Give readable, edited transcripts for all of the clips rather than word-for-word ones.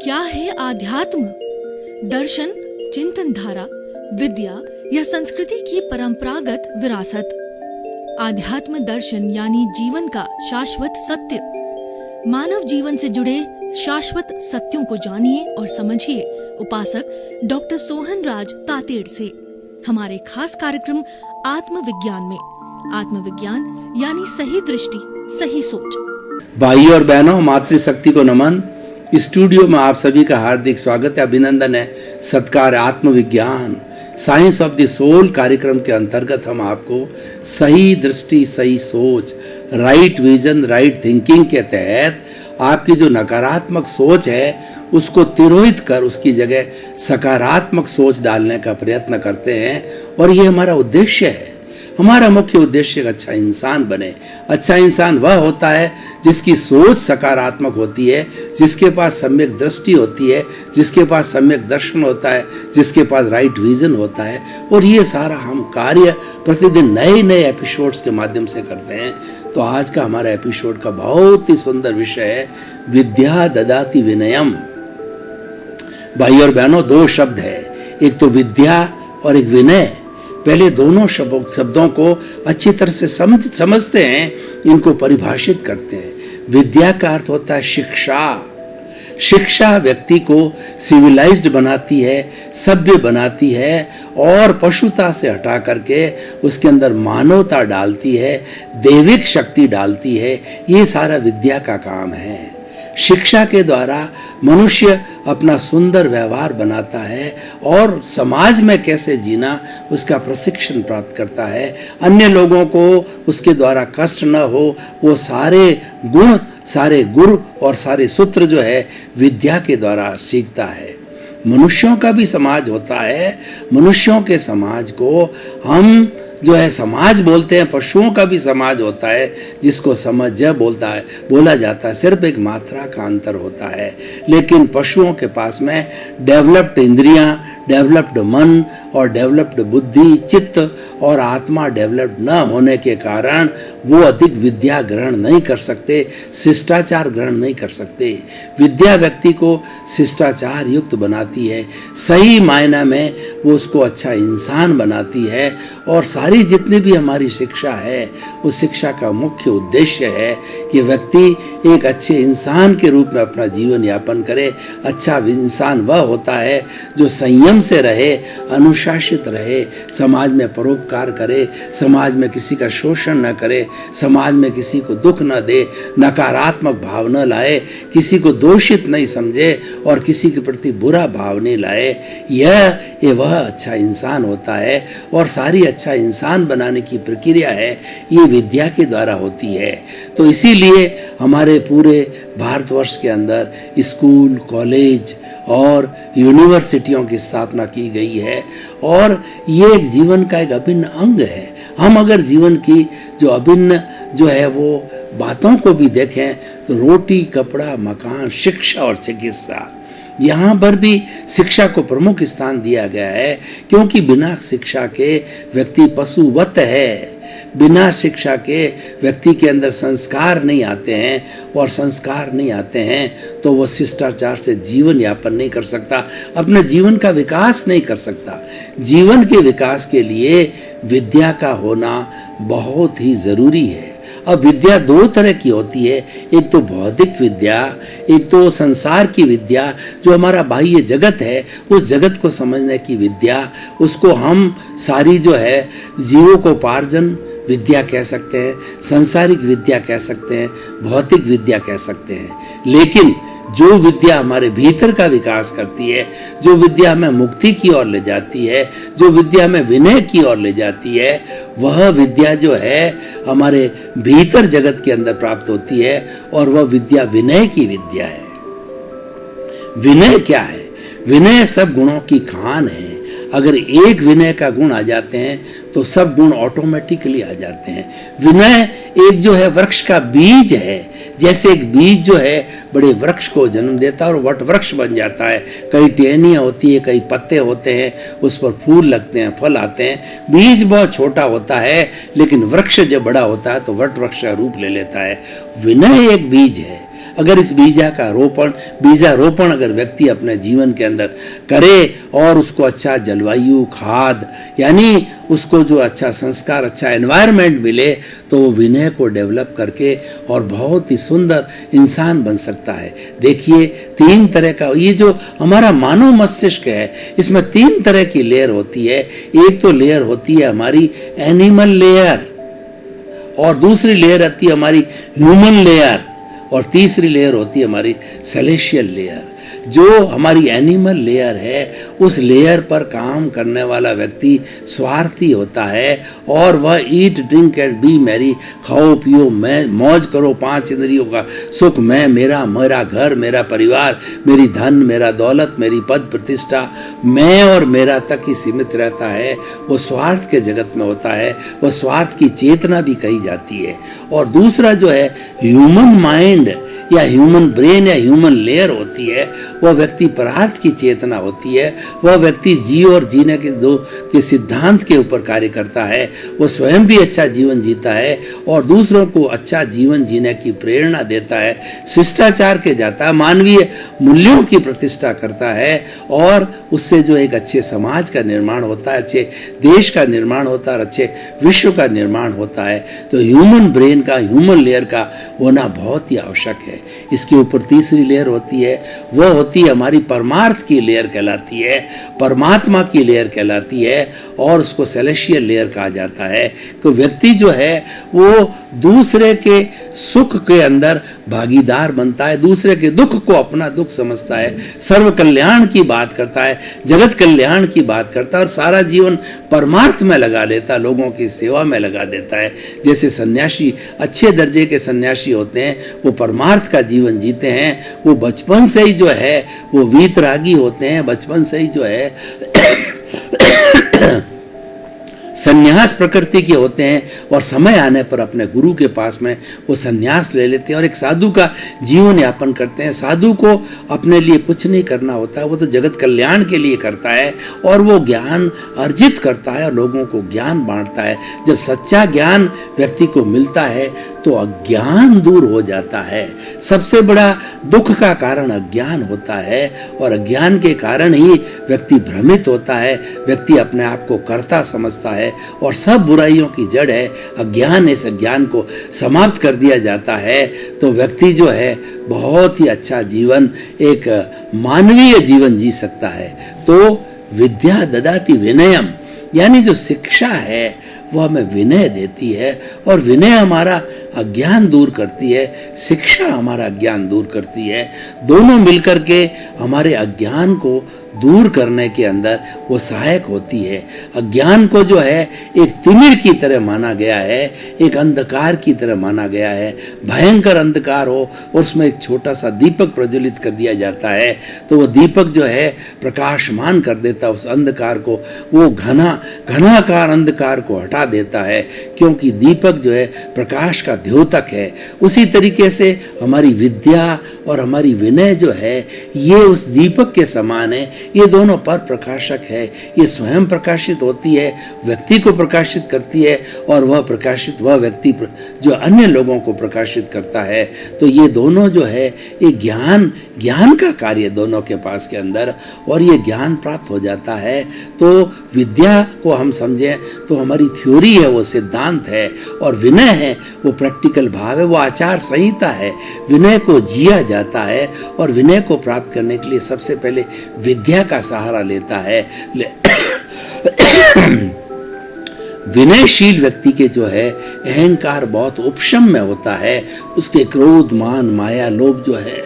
क्या है आध्यात्म? दर्शन, चिंतन धारा, विद्या या संस्कृति की परंपरागत विरासत। आध्यात्म दर्शन यानी जीवन का शाश्वत सत्य। मानव जीवन से जुड़े शाश्वत सत्यों को जानिए और समझिए उपासक डॉक्टर सोहन राज तातेड़ से हमारे खास कार्यक्रम आत्मविज्ञान में। आत्मविज्ञान यानी सही दृष्टि, सही सोच। भाइयों और बहनों, मातृशक्ति को नमन। स्टूडियो में आप सभी का हार्दिक स्वागत है, अभिनंदन है, सत्कार। आत्मविज्ञान साइंस ऑफ द सोल कार्यक्रम के अंतर्गत हम आपको सही दृष्टि, सही सोच, राइट विजन, राइट थिंकिंग के तहत आपकी जो नकारात्मक सोच है उसको तिरोहित कर उसकी जगह सकारात्मक सोच डालने का प्रयत्न करते हैं। और ये हमारा उद्देश्य है। हमारा मुख्य उद्देश्य एक अच्छा इंसान बने। अच्छा इंसान वह होता है जिसकी सोच सकारात्मक होती है, जिसके पास सम्यक दृष्टि होती है, जिसके पास सम्यक दर्शन होता है, जिसके पास राइट विजन होता है। और ये सारा हम कार्य प्रतिदिन नए नए एपिसोड्स के माध्यम से करते हैं। तो आज का हमारा एपिसोड का बहुत ही सुंदर विषय है विद्या ददाति विनयम। भाई और बहनों, दो शब्द है, एक तो विद्या और एक विनय। पहले दोनों शब्दों को अच्छी तरह से समझते हैं, इनको परिभाषित करते हैं। विद्या का अर्थ होता है शिक्षा। शिक्षा व्यक्ति को सिविलाइज्ड बनाती है, सभ्य बनाती है और पशुता से हटा करके उसके अंदर मानवता डालती है, दैविक शक्ति डालती है। ये सारा विद्या का काम है। शिक्षा के द्वारा मनुष्य अपना सुंदर व्यवहार बनाता है और समाज में कैसे जीना उसका प्रशिक्षण प्राप्त करता है। अन्य लोगों को उसके द्वारा कष्ट न हो, वो सारे गुण, सारे गुर और सारे सूत्र जो है विद्या के द्वारा सीखता है। मनुष्यों का भी समाज होता है। मनुष्यों के समाज को हम जो है समाज बोलते हैं। पशुओं का भी समाज होता है जिसको समझ बोला जाता है। सिर्फ एक मात्रा का अंतर होता है। लेकिन पशुओं के पास में डेवलप्ड इंद्रियां, डेवलप्ड मन और डेवलप्ड बुद्धि, चित्त और आत्मा डेवलप्ड न होने के कारण वो अधिक विद्या ग्रहण नहीं कर सकते, शिष्टाचार ग्रहण नहीं कर सकते। विद्या व्यक्ति को शिष्टाचार युक्त बनाती है। सही मायने में वो उसको अच्छा इंसान बनाती है। और सारी जितनी भी हमारी शिक्षा है, उस शिक्षा का मुख्य उद्देश्य है कि व्यक्ति एक अच्छे इंसान के रूप में अपना जीवन यापन करे। अच्छा इंसान वह होता है जो संयम से रहे, अनुशासित रहे, समाज में परोपकार करे, समाज में किसी का शोषण न करे, समाज में किसी को दुख न दे, नकारात्मक भाव न लाए, किसी को दोषित नहीं समझे और किसी के प्रति बुरा भाव नहीं लाए। ये वह अच्छा इंसान होता है। और सारी अच्छा इंसान बनाने की प्रक्रिया है ये विद्या के द्वारा होती है। तो इसीलिए हमारे पूरे भारतवर्ष के अंदर स्कूल, कॉलेज और यूनिवर्सिटियों की स्थापना की गई है। और ये एक जीवन का एक अभिन्न अंग है। हम अगर जीवन की जो अभिन्न जो है वो बातों को भी देखें तो रोटी, कपड़ा, मकान, शिक्षा और चिकित्सा, यहाँ पर भी शिक्षा को प्रमुख स्थान दिया गया है। क्योंकि बिना शिक्षा के व्यक्ति पशुवत है। बिना शिक्षा के व्यक्ति के अंदर संस्कार नहीं आते हैं और संस्कार नहीं आते हैं तो वह शिष्टाचार से जीवन यापन नहीं कर सकता, अपने जीवन का विकास नहीं कर सकता। जीवन के विकास के लिए विद्या का होना बहुत ही जरूरी है। अब विद्या दो तरह की होती है, एक तो भौतिक विद्या, एक तो संसार की विद्या जो हमारा बाह्य जगत है, उस जगत को समझने की विद्या। उसको हम सारी जो है जीवोपार्जन विद्या कह सकते हैं, सांसारिक विद्या कह सकते हैं, भौतिक विद्या कह सकते हैं। लेकिन जो विद्या हमारे भीतर का विकास करती है, जो विद्या हमें मुक्ति की ओर ले जाती है, जो विद्या हमें विनय की ओर ले जाती है, वह विद्या जो है हमारे भीतर जगत के अंदर प्राप्त होती है और वह विद्या विनय की विद्या है। विनय क्या है? विनय सब गुणों की खान है। अगर एक विनय का गुण आ जाते हैं तो सब गुण ऑटोमेटिकली आ जाते हैं। विनय एक जो है वृक्ष का बीज है। जैसे एक बीज जो है बड़े वृक्ष को जन्म देता है और वट वृक्ष बन जाता है। कई टहनियाँ होती है, कई पत्ते होते हैं, उस पर फूल लगते हैं, फल आते हैं। बीज बहुत छोटा होता है लेकिन वृक्ष जब बड़ा होता है तो वट वृक्ष का रूप ले लेता है। विनय एक बीज है। अगर इस बीजारोपण अगर व्यक्ति अपने जीवन के अंदर करे और उसको अच्छा जलवायु, खाद, यानी उसको जो अच्छा संस्कार, अच्छा एनवायरनमेंट मिले, तो वो विनय को डेवलप करके और बहुत ही सुंदर इंसान बन सकता है। देखिए 3 तरह का ये जो हमारा मानव मस्तिष्क है, इसमें 3 तरह की लेयर होती है। एक तो लेयर होती है हमारी एनिमल लेयर, और दूसरी लेयर आती है हमारी ह्यूमन लेयर, और तीसरी लेयर होती है हमारी सेलेशियल लेयर। जो हमारी एनिमल लेयर है, उस लेयर पर काम करने वाला व्यक्ति स्वार्थी होता है, और वह eat drink and B Mary, खाओ पियो मैं मौज करो, 5 इंद्रियों का सुख, मैं, मेरा घर, मेरा परिवार, मेरी धन, मेरा दौलत, मेरी पद प्रतिष्ठा, मैं और मेरा तक ही सीमित रहता है। वो स्वार्थ के जगत में होता है, वो स्वार्थ की चेतना भी कही जाती है। और दूसरा जो है ह्यूमन माइंड या ह्यूमन ब्रेन या ह्यूमन लेयर होती है, वह व्यक्ति परार्थ की चेतना होती है। वह व्यक्ति जी और जीने के सिद्धांत के ऊपर कार्य करता है। वो स्वयं भी अच्छा जीवन जीता है और दूसरों को अच्छा जीवन जीने की प्रेरणा देता है, शिष्टाचार के जाता है, मानवीय मूल्यों की प्रतिष्ठा करता है, और उससे जो एक अच्छे समाज का निर्माण होता है, अच्छे देश का निर्माण होता है, और अच्छे विश्व का निर्माण होता है। तो ह्यूमन ब्रेन का, ह्यूमन लेयर का होना बहुत ही आवश्यक है। इसके ऊपर तीसरी लेयर होती है, वह होती है हमारी परमार्थ की लेयर कहलाती है, परमात्मा की लेयर कहलाती है, और उसको सेलेशियल लेयर कहा जाता है। कि व्यक्ति जो है वो दूसरे के सुख के अंदर भागीदार बनता है, दूसरे के दुख को अपना दुख समझता है, सर्व कल्याण की बात करता है, जगत कल्याण की बात करता है, और सारा जीवन परमार्थ में लगा देता है, लोगों की सेवा में लगा देता है। जैसे सन्यासी, अच्छे दर्जे के सन्यासी होते हैं, वो परमार्थ का जीवन जीते हैं। वो बचपन से ही जो है वो वीतरागी होते हैं, बचपन से ही जो है संन्यास प्रकृति के होते हैं, और समय आने पर अपने गुरु के पास में वो संन्यास ले लेते हैं और एक साधु का जीवन यापन करते हैं। साधु को अपने लिए कुछ नहीं करना होता है, वो तो जगत कल्याण के लिए करता है, और वो ज्ञान अर्जित करता है और लोगों को ज्ञान बांटता है। जब सच्चा ज्ञान व्यक्ति को मिलता है तो अज्ञान दूर हो जाता है। सबसे बड़ा दुख का कारण अज्ञान होता है, और अज्ञान के कारण ही व्यक्ति भ्रमित होता है, व्यक्ति अपने आप को कर्ता समझता है, और सब बुराइयों की जड़ है अज्ञान। इस अज्ञान को समाप्त कर दिया जाता है तो व्यक्ति जो है बहुत ही अच्छा जीवन, एक मानवीय जीवन जी सकता है। तो विद्या ददाति विनयम, यानी जो शिक्षा है वह हमें विनय देती है, और विनय हमारा अज्ञान दूर करती है, शिक्षा हमारा अज्ञान दूर करती है। दोनों मिलकर के हमारे अज्ञान को दूर करने के अंदर वो सहायक होती है। अज्ञान को जो है एक तिमिर की तरह माना गया है, एक अंधकार की तरह माना गया है। भयंकर अंधकार हो और उसमें एक छोटा सा दीपक प्रज्वलित कर दिया जाता है, तो वो दीपक जो है प्रकाशमान कर देता है उस अंधकार को, वो घनाकार अंधकार को हटा देता है, क्योंकि दीपक जो है प्रकाश का द्योतक है। उसी तरीके से हमारी विद्या और हमारी विनय जो है ये उस दीपक के समान है। ये दोनों पर प्रकाशक है, ये स्वयं प्रकाशित होती है, व्यक्ति को प्रकाशित करती है, और वह व्यक्ति जो अन्य लोगों को प्रकाशित करता है। तो ये दोनों जो है ये ज्ञान का कार्य दोनों के पास के अंदर, और ये ज्ञान प्राप्त हो जाता है। तो विद्या को हम समझें तो हमारी थ्योरी है, वो सिद्धांत है, और विनय है वो प्रैक्टिकल भाव है, वो आचार संहिता है। विनय को जिया जाता है, और विनय को प्राप्त करने के लिए सबसे पहले विद्या का सहारा लेता है। विनयशील व्यक्ति के जो है अहंकार बहुत उपशम में होता है, उसके क्रोध, मान, माया, लोभ जो है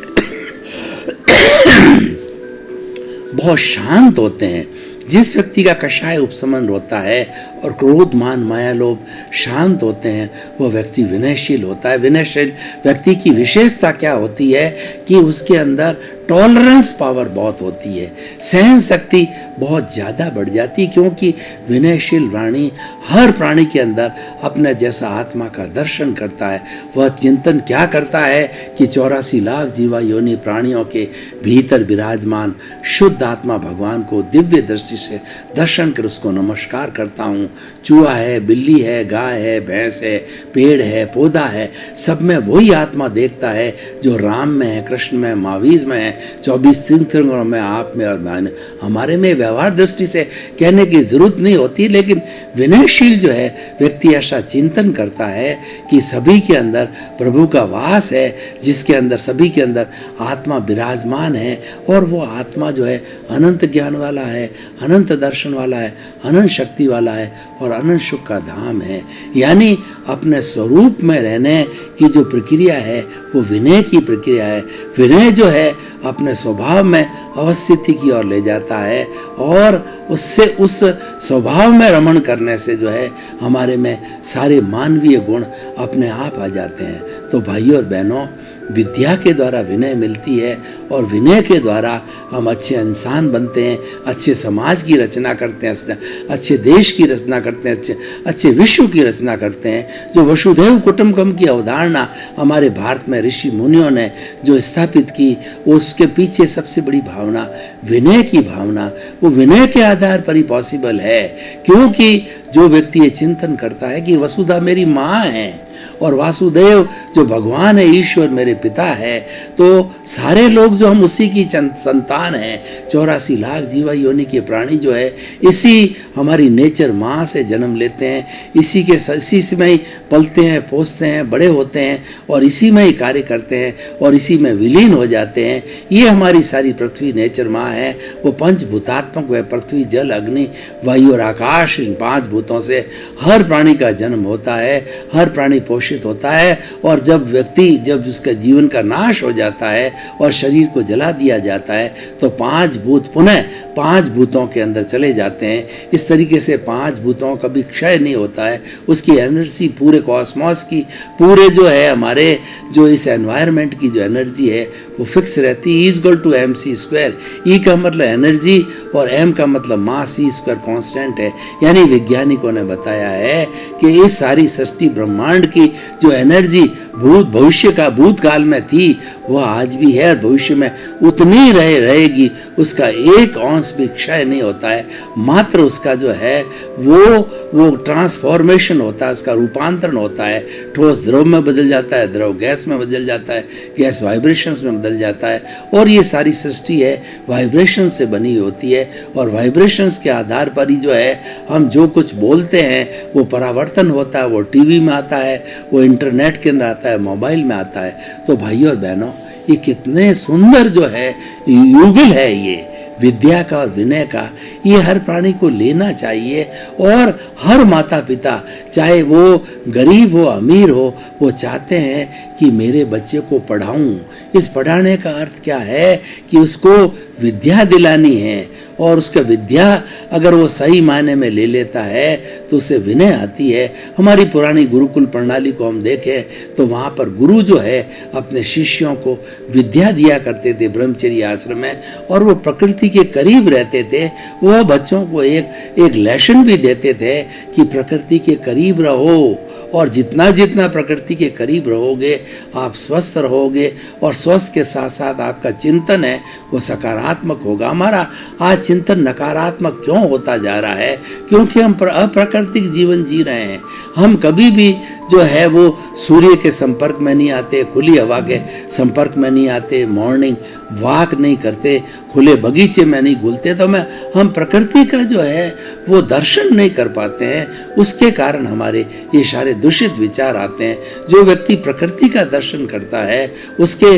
बहुत शांत होते हैं। जिस व्यक्ति का कषाय उपशमन होता है और क्रोध, मान, माया, लोभ शांत होते हैं, वह व्यक्ति विनयशील होता है। विनयशील व्यक्ति की विशेषता क्या होती है कि उसके अंदर टॉलरेंस पावर बहुत होती है, सहन शक्ति बहुत ज़्यादा बढ़ जाती, क्योंकि विनयशील प्राणी हर प्राणी के अंदर अपने जैसा आत्मा का दर्शन करता है। वह चिंतन क्या करता है कि 84 लाख जीवा योनि प्राणियों के भीतर विराजमान शुद्ध आत्मा भगवान को दिव्य दृष्टि दृष्टि से दर्शन कर उसको नमस्कार करता हूँ। चूहा है, बिल्ली है, गाय है, भैंस है, पेड़ है, पौधा है, सब में वही आत्मा देखता है जो राम में है, कृष्ण में, महावीर में है, 24 तीर्थंकरों में, आप में और हमारे में। व्यवहार दृष्टि से कहने की जरूरत नहीं होती, लेकिन विनयशील जो है व्यक्ति ऐसा चिंतन करता है कि सभी के अंदर प्रभु का वास है, जिसके अंदर सभी के अंदर आत्मा विराजमान है, और वो आत्मा जो है अनंत ज्ञान वाला है, अनंत दर्शन वाला है, अनंत शक्ति वाला है और अनंत सुख का धाम है। यानी अपने स्वरूप में रहने की जो प्रक्रिया है वो विनय की प्रक्रिया है। विनय जो है अपने स्वभाव में अवस्थिति की ओर ले जाता है, और उससे उस स्वभाव में रमण करने से जो है हमारे में सारे मानवीय गुण अपने आप आ जाते हैं। तो भाइयों और बहनों, विद्या के द्वारा विनय मिलती है, और विनय के द्वारा हम अच्छे इंसान बनते हैं, अच्छे समाज की रचना करते हैं, अच्छे देश की रचना करते हैं, अच्छे विश्व की रचना करते हैं। जो वसुधैव कुटुंबकम की अवधारणा हमारे भारत में ऋषि मुनियों ने जो स्थापित की, उसके पीछे सबसे बड़ी भावना विनय की भावना, वो विनय के आधार पर ही पॉसिबल है। क्योंकि जो व्यक्ति ये चिंतन करता है कि वसुधा मेरी माँ है और वासुदेव जो भगवान है, ईश्वर मेरे पिता है, तो सारे लोग जो हम उसी की संतान हैं, 84 लाख जीवा योनि के प्राणी जो है इसी हमारी नेचर माँ से जन्म लेते हैं, इसी में ही पलते हैं, पोसते हैं, बड़े होते हैं, और इसी में ही कार्य करते हैं और इसी में विलीन हो जाते हैं। ये हमारी सारी पृथ्वी नेचर माँ है। वो पंचभूतात्मक है, पृथ्वी, जल, अग्नि, वायु और आकाश, इन 5 भूतों से हर प्राणी का जन्म होता है, हर प्राणी पोषित होता है। और जब उसका जीवन का नाश हो जाता है और शरीर को जला दिया जाता है, तो 5 भूत पुनः 5 भूतों के अंदर चले जाते हैं। इस तरीके से 5 भूतों का भी क्षय नहीं होता है। उसकी एनर्जी पूरे कॉस्मॉस की, पूरे जो है हमारे जो इस एनवायरनमेंट की जो एनर्जी है वो फिक्स रहती है, E=mc²। ई का मतलब एनर्जी और एम का मतलब मास, C² कांस्टेंट है। यानी वैज्ञानिकों ने बताया है कि इस सारी सृष्टि ब्रह्मांड की जो एनर्जी भूतकाल में थी वह आज भी है और भविष्य में उतनी रहेगी। उसका 1 अंश भी क्षय नहीं होता है, मात्र उसका जो है वो ट्रांसफॉर्मेशन होता है, उसका रूपांतरण होता है। ठोस द्रव में बदल जाता है, द्रव गैस में बदल जाता है, गैस वाइब्रेशंस में बदल जाता है। और ये सारी सृष्टि है वाइब्रेशन से बनी होती है, और वाइब्रेशंस के आधार पर ही जो है हम जो कुछ बोलते हैं वो परावर्तन होता है। वो टीवी में आता है, वो इंटरनेट के अंदर आता है, मोबाइल में आता है। तो भाइयों और बहनों, ये कितने सुंदर जो है युगल है ये विद्या का और विनय का। ये हर प्राणी को लेना चाहिए, और हर माता पिता, चाहे वो गरीब हो अमीर हो, वो चाहते हैं कि मेरे बच्चे को पढ़ाऊं। इस पढ़ाने का अर्थ क्या है कि उसको विद्या दिलानी है, और उसका विद्या अगर वो सही मायने में ले लेता है तो उसे विनय आती है। हमारी पुरानी गुरुकुल प्रणाली को हम देखें तो वहाँ पर गुरु जो है अपने शिष्यों को विद्या दिया करते थे ब्रह्मचर्य आश्रम में, और वो प्रकृति के करीब रहते थे। वो बच्चों को एक लेसन भी देते थे कि प्रकृति के करीब रहो, और जितना जितना प्रकृति के करीब रहोगे आप स्वस्थ रहोगे, और स्वस्थ के साथ साथ आपका चिंतन है वो सकारात्मक होगा। हमारा आज चिंतन नकारात्मक क्यों होता जा रहा है? क्योंकि हम अप्राकृतिक जीवन जी रहे हैं। हम कभी भी जो है वो सूर्य के संपर्क में नहीं आते, खुली हवा के संपर्क में नहीं आते, मॉर्निंग वॉक नहीं करते, खुले बगीचे में नहीं घुलते, तो हम प्रकृति का जो है वो दर्शन नहीं कर पाते हैं। उसके कारण हमारे ये सारे दूषित विचार आते हैं। जो व्यक्ति प्रकृति का दर्शन करता है उसके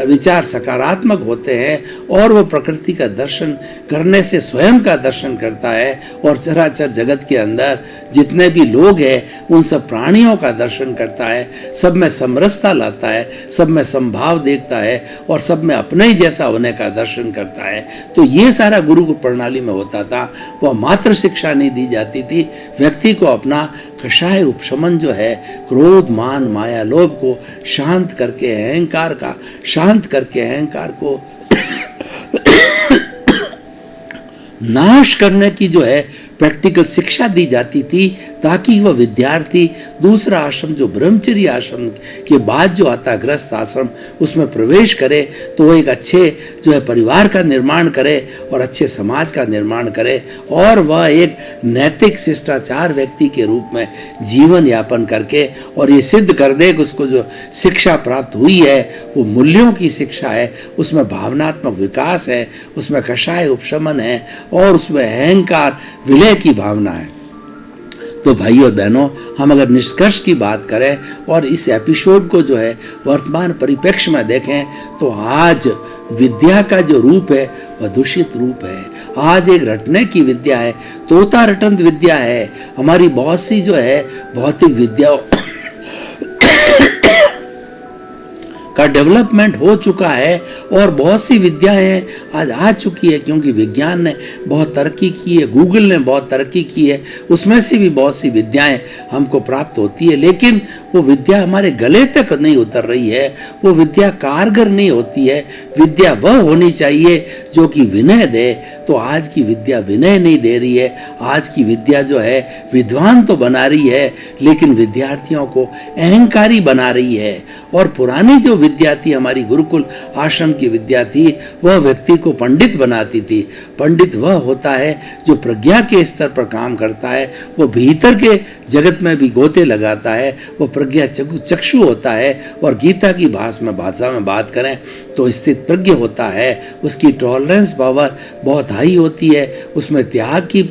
विचार सकारात्मक होते हैं, और वो प्रकृति का दर्शन करने से स्वयं का दर्शन करता है, और चराचर जगत के अंदर जितने भी लोग हैं उन सब प्राणियों का दर्शन करता है। सब में समरसता लाता है, सब में संभाव देखता है, और सब में अपने ही जैसा होने का दर्शन करता है। तो ये सारा गुरुकुल प्रणाली में होता था। वह मात्र शिक्षा नहीं दी जाती थी, व्यक्ति को अपना कषाय उपशमन जो है क्रोध, मान, माया, लोभ को शांत करके अहंकार को नाश करने की जो है प्रैक्टिकल शिक्षा दी जाती थी, ताकि वह विद्यार्थी दूसरा आश्रम जो ब्रह्मचर्य आश्रम के बाद जो आता है गृहस्थ आश्रम, उसमें प्रवेश करे तो वो एक अच्छे जो है परिवार का निर्माण करे और अच्छे समाज का निर्माण करे, और वह एक नैतिक शिष्टाचार व्यक्ति के रूप में जीवन यापन करके और ये सिद्ध कर दे कि उसको जो शिक्षा प्राप्त हुई है वो मूल्यों की शिक्षा है, उसमें भावनात्मक विकास है, उसमें कषाय उपशमन है और उसमें अहंकार विलय की भावना है। तो भाइयों और बहनों, हम अगर निष्कर्ष की बात करें और इस एपिसोड को जो है वर्तमान परिप्रेक्ष्य में देखें तो आज विद्या का जो रूप है वह दूषित रूप है। आज एक रटने की विद्या है, तोता रटंत विद्या है। हमारी बहुत सी जो है भौतिक विद्या का डेवलपमेंट हो चुका है और बहुत सी विद्याएं आज आ चुकी है, क्योंकि विज्ञान ने बहुत तरक्की की है, गूगल ने बहुत तरक्की की है, उसमें से भी बहुत सी विद्याएं हमको प्राप्त होती है, लेकिन वो विद्या हमारे गले तक नहीं उतर रही है, वो विद्या कारगर नहीं होती है। विद्या वह होनी चाहिए जो कि विनय दे, तो आज की विद्या विनय नहीं दे रही है। आज की विद्या जो है विद्वान तो बना रही है लेकिन विद्यार्थियों को अहंकारी बना रही है। और पुरानी जो विद्या थी, हमारी गुरुकुल आश्रम की विद्या थी, वह व्यक्ति को पंडित बनाती थी। पंडित वह होता है जो प्रज्ञा के स्तर पर काम करता है, वो भीतर के जगत में भी गोते लगाता है, वो प्रज्ञा चक्षु होता है। और गीता की भाषा में बात करें तो स्थित प्रज्ञ होता है, उसकी टॉलरेंस पावर बहुत हाई होती है, उसमें त्याग की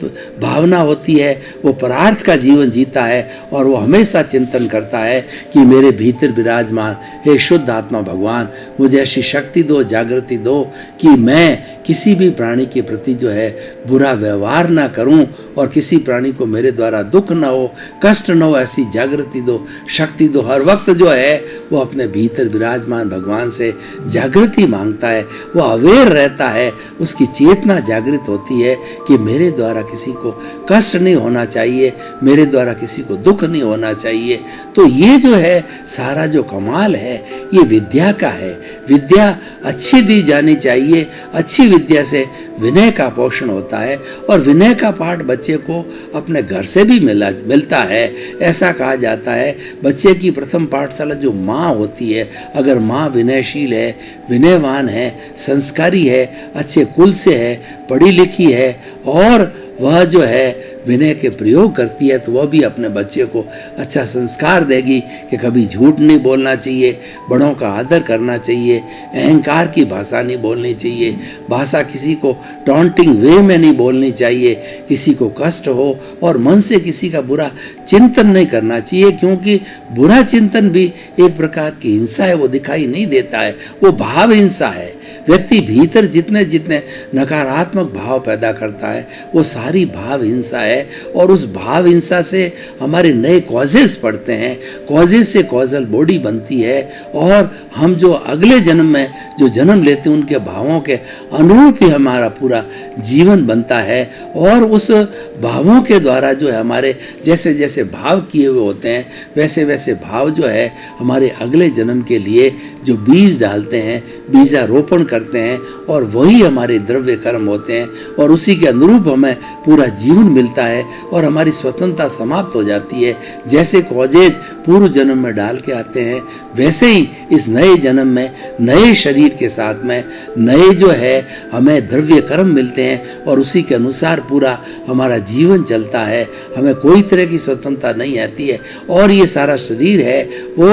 भावना होती है, वो परार्थ का जीवन जीता है और वो हमेशा चिंतन करता है कि मेरे भीतर विराजमान हे शुद्ध आत्मा भगवान, मुझे ऐसी शक्ति दो, जागृति दो कि मैं किसी भी प्राणी के प्रति जो है बुरा व्यवहार ना करूं और किसी प्राणी को मेरे द्वारा दुख ना हो, कष्ट ना हो, ऐसी जागृति दो, शक्ति दो। हर वक्त जो है वो अपने भीतर विराजमान भगवान से जागृति मांगता है, वो अवेयर रहता है, उसकी चेतना जागृत होती है कि मेरे द्वारा किसी को कष्ट नहीं होना चाहिए, मेरे द्वारा किसी को दुख नहीं होना चाहिए। तो ये जो है सारा जो कमाल है ये विद्या का है। विद्या अच्छी दी जानी चाहिए, अच्छी विद्या से विनय का पोषण होता है और विनय का पाठ बच्चे को अपने घर से भी मिलता है। ऐसा कहा जाता है बच्चे की प्रथम पाठशाला जो माँ होती है, अगर माँ विनयशील है, विनयवान है, संस्कारी है, अच्छे कुल से है, पढ़ी लिखी है और वह जो है विनय के प्रयोग करती है, तो वह भी अपने बच्चे को अच्छा संस्कार देगी कि कभी झूठ नहीं बोलना चाहिए, बड़ों का आदर करना चाहिए, अहंकार की भाषा नहीं बोलनी चाहिए, भाषा किसी को टॉन्टिंग वे में नहीं बोलनी चाहिए, किसी को कष्ट हो और मन से किसी का बुरा चिंतन नहीं करना चाहिए, क्योंकि बुरा चिंतन भी एक प्रकार की हिंसा है, वो दिखाई नहीं देता है, वो भाव हिंसा है। व्यक्ति भीतर जितने जितने नकारात्मक भाव पैदा करता है वो सारी भाव हिंसा है और उस भाव हिंसा से हमारे नए कॉजेस पड़ते हैं, कॉजेस से कॉजल बॉडी बनती है और हम जो अगले जन्म में जो जन्म लेते हैं उनके भावों के अनुरूप ही हमारा पूरा जीवन बनता है और उस भावों के द्वारा जो है हमारे जैसे जैसे भाव किए हुए होते हैं वैसे वैसे भाव जो है हमारे अगले जन्म के लिए जो बीज डालते हैं, बीजारोपण करते हैं और वही हमारे द्रव्य कर्म होते हैं और उसी के अनुरूप हमें पूरा जीवन मिलता है और हमारी स्वतंत्रता समाप्त हो जाती है। जैसे कॉजेज पूर्व जन्म में डाल के आते हैं वैसे ही इस नए जन्म में नए शरीर के साथ में नए जो है हमें द्रव्य कर्म मिलते हैं और उसी के अनुसार पूरा हमारा जीवन चलता है, हमें कोई तरह की स्वतंत्रता नहीं आती है और ये सारा शरीर है वो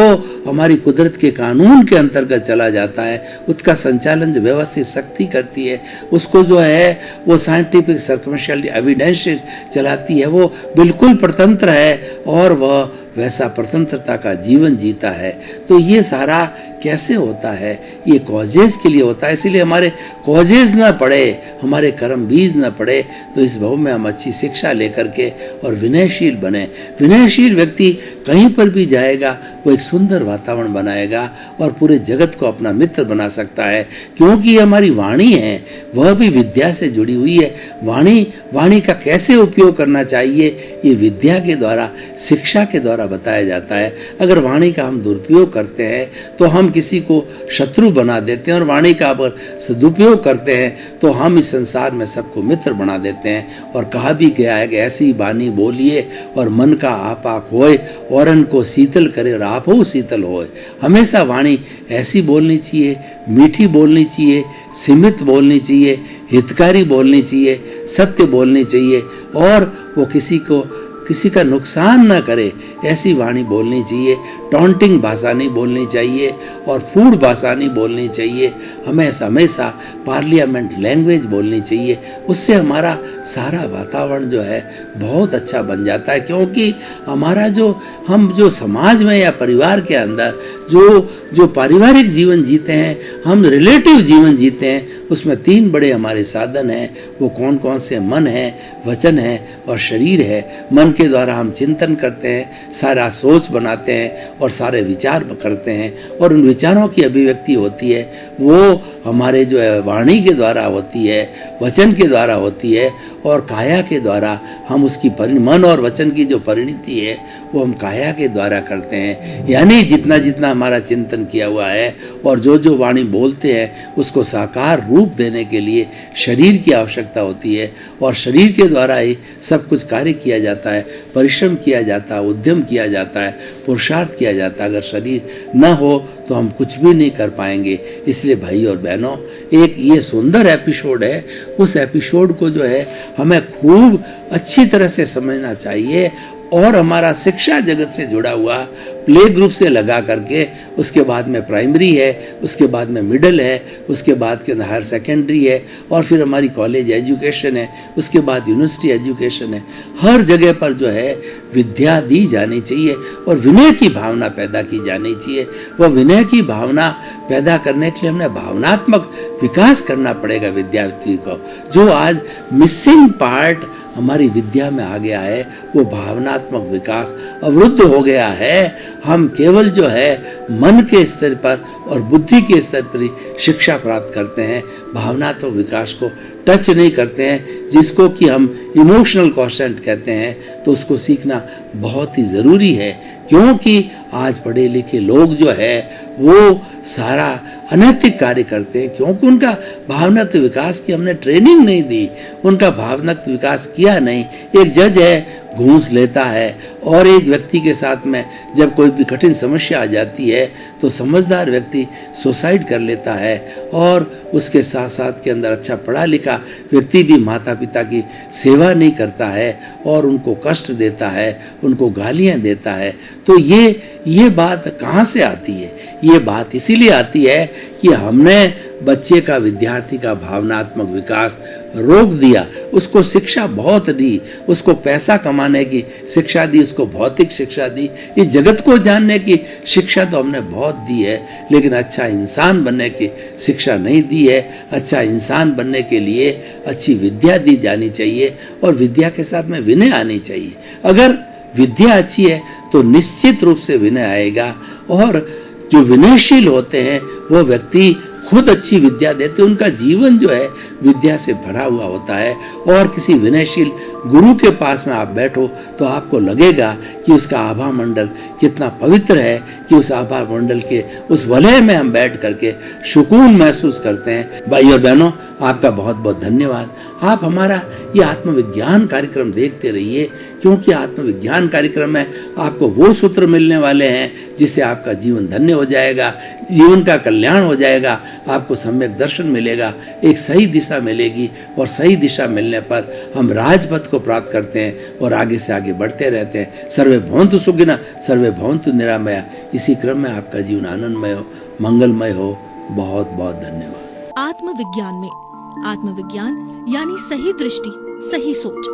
हमारी कुदरत के कानून के अंतर्गत चला जाता है। उसका संचालन जो व्यवस्थित शक्ति करती है उसको जो है वो साइंटिफिक सर्कमस्टेंशियल एविडेंस चलाती है, वो बिल्कुल स्वतंत्र है और वह वैसा स्वतंत्रता का जीवन जीता है। तो ये सारा कैसे होता है? ये कॉजेज के लिए होता है, इसीलिए हमारे कॉजेज ना पड़े, हमारे कर्म बीज ना पड़े, तो इस भाव में हम अच्छी शिक्षा लेकर के और विनयशील बने। विनयशील व्यक्ति कहीं पर भी जाएगा वो एक सुंदर वातावरण बनाएगा और पूरे जगत को अपना मित्र बना सकता है, क्योंकि ये हमारी वाणी है, वह भी विद्या से जुड़ी हुई है। वाणी का कैसे उपयोग करना चाहिए ये विद्या के द्वारा, शिक्षा के द्वारा बताया जाता है। अगर वाणी का हम दुरुपयोग करते हैं तो हम किसी को शत्रु बना देते हैं और वाणी का अगर सदुपयोग करते हैं तो हम इस संसार में सबको मित्र बना देते हैं। और कहा भी गया है कि ऐसी वाणी बोलिए और मन का आपा खोए, औरन को शीतल करे और आपो शीतल होए। हमेशा वाणी ऐसी बोलनी चाहिए, मीठी बोलनी चाहिए, सीमित बोलनी चाहिए, हितकारी बोलनी चाहिए, सत्य बोलनी चाहिए और वो किसी का नुकसान ना करे ऐसी वाणी बोलनी चाहिए। टॉन्टिंग भाषा नहीं बोलनी चाहिए और फूड भाषा नहीं बोलनी चाहिए। हमें हमेशा पार्लियामेंट लैंग्वेज बोलनी चाहिए। उससे हमारा सारा वातावरण जो है बहुत अच्छा बन जाता है, क्योंकि हमारा हम जो समाज में या परिवार के अंदर जो पारिवारिक जीवन जीते हैं, हम रिलेटिव जीवन जीते हैं, उसमें 3 बड़े हमारे साधन हैं। वो कौन कौन से? मन है, वचन है और शरीर है। मन के द्वारा हम चिंतन करते हैं, सारा सोच बनाते हैं और सारे विचार करते हैं और उन विचारों की अभिव्यक्ति होती है वो हमारे जो है वाणी के द्वारा होती है, वचन के द्वारा होती है और काया के द्वारा हम उसकी मन और वचन की जो परिणति है वो हम काया के द्वारा करते हैं। यानी जितना जितना हमारा चिंतन किया हुआ है और जो वाणी बोलते हैं उसको साकार रूप देने के लिए शरीर की आवश्यकता होती है और शरीर के द्वारा ही सब कुछ कार्य किया जाता है, परिश्रम किया जाता है, उद्यम किया जाता है, पुरुषार्थ किया जाता है। अगर शरीर न हो तो हम कुछ भी नहीं कर पाएंगे। इसलिए भाई और बहनों, एक ये सुंदर एपिसोड है, उस एपिसोड को जो है हमें खूब अच्छी तरह से समझना चाहिए और हमारा शिक्षा जगत से जुड़ा हुआ प्ले ग्रुप से लगा करके, उसके बाद में प्राइमरी है, उसके बाद में मिडिल है, उसके बाद के हायर सेकेंडरी है और फिर हमारी कॉलेज एजुकेशन है, उसके बाद यूनिवर्सिटी एजुकेशन है। हर जगह पर जो है विद्या दी जानी चाहिए और विनय की भावना पैदा की जानी चाहिए। वह विनय की भावना पैदा करने के लिए हमने भावनात्मक विकास करना पड़ेगा विद्यार्थी को। जो आज मिसिंग पार्ट हमारी विद्या में आ गया है वो भावनात्मक विकास अवरुद्ध हो गया है। हम केवल जो है मन के स्तर पर और बुद्धि के स्तर पर ही शिक्षा प्राप्त करते हैं, भावनात्मक विकास को टच नहीं करते हैं, जिसको कि हम इमोशनल क्वोशेंट कहते हैं। तो उसको सीखना बहुत ही ज़रूरी है, क्योंकि आज पढ़े लिखे लोग जो है वो सारा अनैतिक कार्य करते हैं, क्योंकि उनका भावनात्मक विकास की हमने ट्रेनिंग नहीं दी, उनका भावनात्मक विकास किया नहीं। एक जज है, घूस लेता है और एक व्यक्ति के साथ में जब कोई भी कठिन समस्या आ जाती है तो समझदार व्यक्ति सुसाइड कर लेता है और उसके साथ साथ के अंदर अच्छा पढ़ा लिखा व्यक्ति भी माता पिता की सेवा नहीं करता है और उनको कष्ट देता है, उनको गालियां देता है। तो ये बात कहाँ से आती है? ये बात इसीलिए आती है कि हमने बच्चे का, विद्यार्थी का भावनात्मक विकास रोक दिया, उसको शिक्षा बहुत दी, उसको पैसा कमाने की शिक्षा दी, उसको भौतिक शिक्षा दी, इस जगत को जानने की शिक्षा तो हमने बहुत दी है, लेकिन अच्छा इंसान बनने की शिक्षा नहीं दी है। अच्छा इंसान बनने के लिए अच्छी विद्या दी जानी चाहिए और विद्या के साथ में विनय आनी चाहिए। अगर विद्या अच्छी है तो निश्चित रूप से विनय आएगा और जो विनयशील होते हैं वो व्यक्ति खुद अच्छी विद्या देते, उनका जीवन जो है विद्या से भरा हुआ होता है। और किसी विनयशील गुरु के पास में आप बैठो तो आपको लगेगा कि उसका आभा मंडल कितना पवित्र है, कि उस आभा मंडल के उस वलय में हम बैठ करके सुकून महसूस करते हैं। भाई और बहनों, आपका बहुत बहुत धन्यवाद। आप हमारा ये आत्मविज्ञान कार्यक्रम देखते रहिए, क्योंकि आत्मविज्ञान कार्यक्रम में आपको वो सूत्र मिलने वाले हैं जिससे आपका जीवन धन्य हो जाएगा, जीवन का कल्याण हो जाएगा, आपको सम्यक दर्शन मिलेगा, एक सही दिशा मिलेगी और सही दिशा मिलने पर हम राजपथ को प्राप्त करते हैं और आगे से आगे बढ़ते रहते हैं। सर्वे भवन्तु सुखिनः, सर्वे भवन्तु निरामया। इसी क्रम में आपका जीवन आनंदमय हो, मंगलमय हो। बहुत बहुत धन्यवाद। आत्मविज्ञान में आत्मविज्ञान यानी सही दृष्टि, सही सोच।